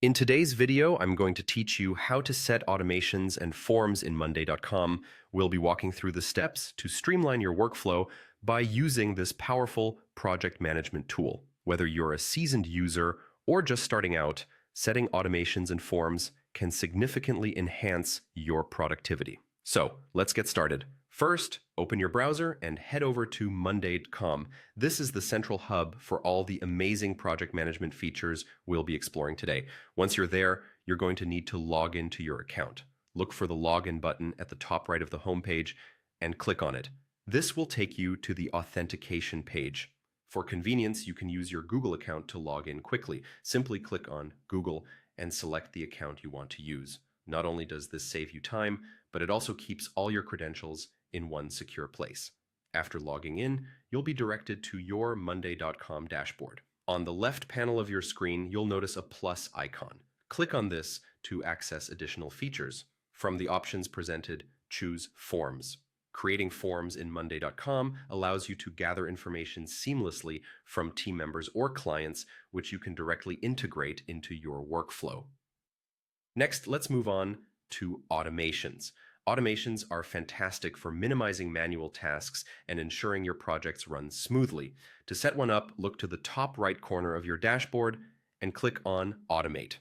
In today's video, I'm going to teach you how to set automations and forms in Monday.com. We'll be walking through the steps to streamline your workflow by using this powerful project management tool. Whether you're a seasoned user or just starting out, setting automations and forms can significantly enhance your productivity. So let's get started. First, open your browser and head over to Monday.com. This is the central hub for all the amazing project management features we'll be exploring today. Once you're there, you're going to need to log into your account. Look for the login button at the top right of the homepage and click on it. This will take you to the authentication page. For convenience, you can use your Google account to log in quickly. Simply click on Google and select the account you want to use. Not only does this save you time, but it also keeps all your credentials in one secure place. After logging in, you'll be directed to your Monday.com dashboard. On the left panel of your screen, you'll notice a plus icon. Click on this to access additional features. From the options presented, choose Forms. Creating forms in Monday.com allows you to gather information seamlessly from team members or clients, which you can directly integrate into your workflow. Next, let's move on to automations. Automations are fantastic for minimizing manual tasks and ensuring your projects run smoothly. To set one up, look to the top right corner of your dashboard and click on Automate.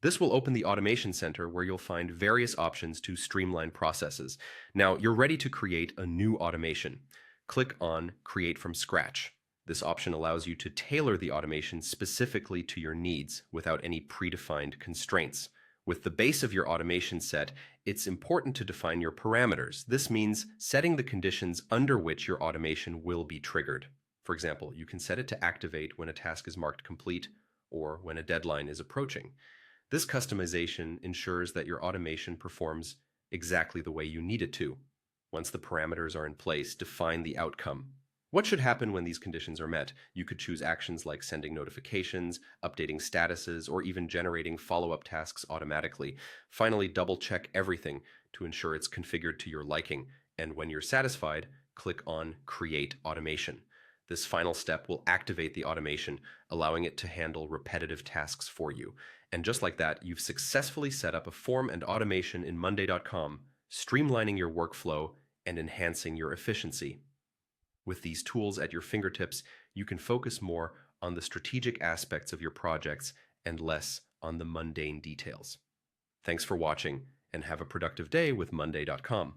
This will open the Automation Center where you'll find various options to streamline processes. Now, you're ready to create a new automation. Click on Create from Scratch. This option allows you to tailor the automation specifically to your needs without any predefined constraints. With the base of your automation set, it's important to define your parameters. This means setting the conditions under which your automation will be triggered. For example, you can set it to activate when a task is marked complete or when a deadline is approaching. This customization ensures that your automation performs exactly the way you need it to. Once the parameters are in place, define the outcome. What should happen when these conditions are met? You could choose actions like sending notifications, updating statuses, or even generating follow-up tasks automatically. Finally, double-check everything to ensure it's configured to your liking. And when you're satisfied, click on Create Automation. This final step will activate the automation, allowing it to handle repetitive tasks for you. And just like that, you've successfully set up a form and automation in Monday.com, streamlining your workflow and enhancing your efficiency. With these tools at your fingertips, you can focus more on the strategic aspects of your projects and less on the mundane details. Thanks for watching, and have a productive day with Monday.com.